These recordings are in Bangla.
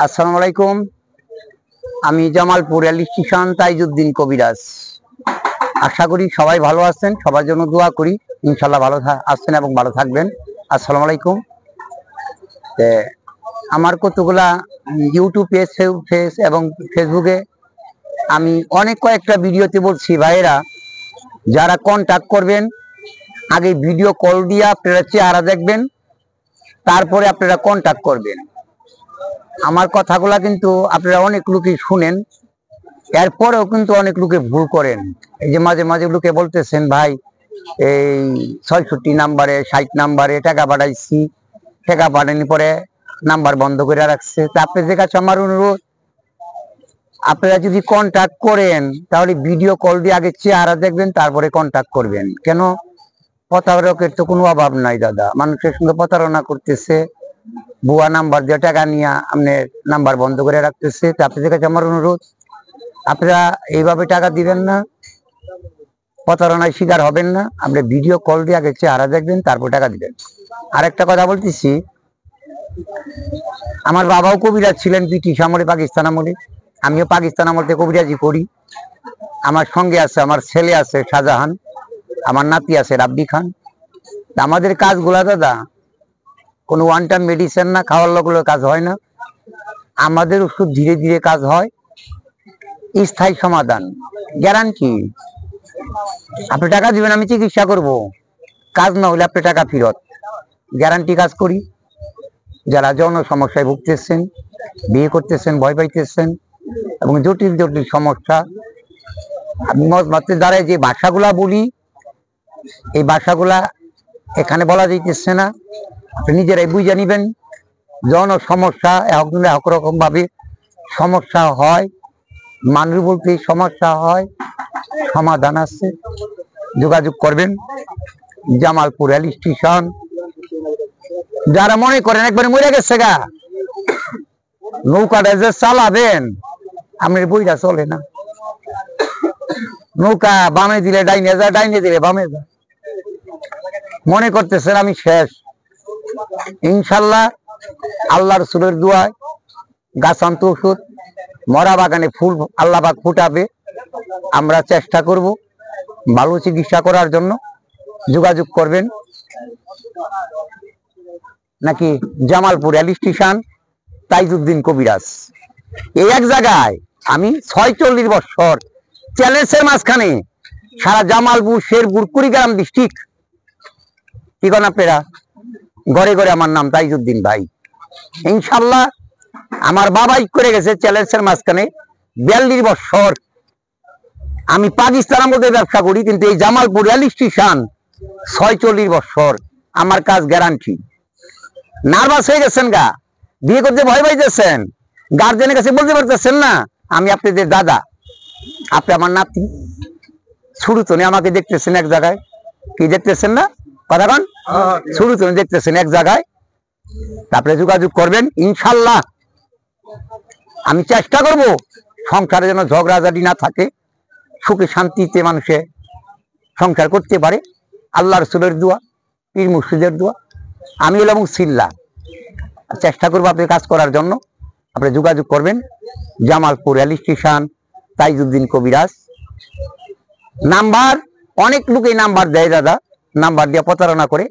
আসসালামু আলাইকুম। আমি জামালপুর রেল স্টেশন তাইজউদ্দিন কবিরাজ। আশা করি সবাই ভালো আছেন, সবার জন্য দোয়া করি ইনশাল্লাহ ভালো আছেন এবং ভালো থাকবেন। আসসালামু আলাইকুম। আমার কতগুলা ইউটিউব পেজ এবং ফেসবুকে আমি কয়েকটা ভিডিওতে বলছি, ভাইয়েরা যারা কন্ট্যাক্ট করবেন আগে ভিডিও কল দিয়ে আপনারা চেহারা দেখবেন, তারপরে আপনারা কন্ট্যাক্ট করবেন। আমার কথাগুলা কিন্তু আপনারা অনেক লোকই শুনেন, এরপরেও কিন্তু অনেক লোকে ভুল করেন। এই যে মাঝে মাঝে লোকে বলতেছেন, ভাই এই ৬৬ নাম্বারে ৬০ নাম্বারে টাকা পাঠাইছি, টাকা পাঠানোর পরে নাম্বার বন্ধ করে রাখছে। তা আপনাদের কাছে আমার অনুরোধ, আপনারা যদি কন্ট্যাক্ট করেন তাহলে ভিডিও কল দিয়ে আগে চেহারা দেখবেন, তারপরে কন্ট্যাক্ট করবেন। কেন প্রতারকের তো কোনো অভাব নাই দাদা, মানুষের সঙ্গে প্রতারণা করতেছে, ভুয়া নাম্বার দিয়ে টাকা নিয়ে আপনার নাম্বার বন্ধ করে রাখতেছে। তা আপনাদের কাছে আমার অনুরোধ, আপনারা এইভাবে টাকা দিবেন না, প্রতারণায় শিকার হবেন না। আপনি ভিডিও কল দিয়ে আগে চেহারা দেখবেন, তারপর টাকা দিবেন। আরেকটা কথা বলতেছি, আমার বাবাও কবিরাজ ছিলেন ব্রিটিশ আমলে, পাকিস্তান আমলে। আমিও পাকিস্তান আমলে কবিরাজি করি। আমার সঙ্গে আছে, আমার ছেলে আছে শাহজাহান, আমার নাতি আছে রাব্বি খান। আমাদের কাজগুলা দাদা কোনো ওয়ান টাইম মেডিসিন না, খাওয়ার লোকগুলো কাজ হয় না। আমাদের ওষুধ ধীরে ধীরে কাজ হয়, স্থায়ী সমাধান, গ্যারান্টি। আপনি টাকা দিবেন, আমি চিকিৎসা করব, কাজ না হলে আপনি টাকা ফেরত, গ্যারান্টি কাজ করি। যারা যৌন সমস্যায় ভুগতেছেন, বিয়ে করতেছেন, ভয় পাইতেছেন এবং জটিল জটিল সমস্যা, আমি মধ্যে দ্বারাই যে ভাষাগুলা বলি, এই ভাষাগুলা এখানে বলা যাইতেছে না, আপনি নিজেরাই বুঝে নিবেন। যৌন সমস্যা এক রকম ভাবে সমস্যা হয়, মানুষ বলতে সমস্যা হয়, সমাধান আছে। যোগাযোগ করবেন জামালপুর রেল স্টেশন। যারা মনে করেন একবারে মরে গেছে গা, নৌকাটা যে চালাবেন আপনার বইটা চলে না, নৌকা বামে দিলে ডাইনে যায়, ডাইনে দিলে বামে যায়, মনে করতেছেন আমি শেষ। ইনশাল্লাহ আল্লাহ রসুলের দোয়ায় গাছান্ত ওষুধ, মরা বাগানে ফুল আল্লাহ পাক ফুটাবে। আমরা চেষ্টা করব ভালো চিকিৎসা করার জন্য। যোগাযোগ করবেন নাকি জামালপুর রেল স্টেশন তাইজউদ্দিন কবিরাজ। এই এক জায়গায় আমি ৪৬ বছর চ্যালেঞ্জের মাঝখানে সারা জামালপুর, শেরপুর, কুড়িগ্রাম ডিস্ট্রিক্ট, কি করেন আপনারা, ঘরে ঘরে আমার নাম তাইজউদ্দিন ভাই। ইনশাল্লাহ আমার বাবাই করে গেছে চ্যালেঞ্জের মাঝখানে ৪২ বছর। আমি পাকিস্তানের মধ্যে ব্যবসা করি, কিন্তু এই জামালপুর রেল স্টেশন ৪৬ বছর আমার কাজ গ্যারান্টি। নার্ভাস হয়ে গেছেন গা, বিয়ে করতে ভয় পাইতেছেন, গার্জেনের কাছে বলতে পারতেছেন না আমি আপনাদের দাদা, আপনি আমার নাতি। শুরু তো আমাকে দেখতেছেন এক জায়গায়, কি দেখতেছেন না কথা কন, শুরু তো দেখতেছেন এক জায়গায়। তারপরে যোগাযোগ করবেন ইনশাল্লাহ। আমি চেষ্টা করব সংসারে যেন ঝগড়াঝাটি না থাকে, সুখে শান্তিতে মানুষে সংসার করতে পারে। আল্লাহ রসুলের দোয়া, পীর মুর্শিদের দোয়া, আমি হলাম সিল্লা। চেষ্টা করবো আপনি কাজ করার জন্য। আপনি যোগাযোগ করবেন জামালপুর রেল স্টেশন তাইজউদ্দিন কবিরাজ। নাম্বার অনেক লোক এই নাম্বার দেয় দাদা, নাম্বার দিয়ে প্রতারণা করে।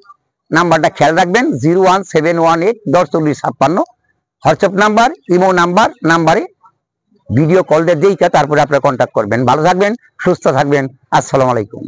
নাম্বারটা খেয়াল রাখবেন, 01718 10 40 56 হোয়াটসঅ্যাপ নাম্বার, ইমো নাম্বার। নাম্বারে ভিডিও কল দিয়ে তারপরে আপনারা কন্ট্যাক্ট করবেন। ভালো থাকবেন, সুস্থ থাকবেন। আসসালামু আলাইকুম।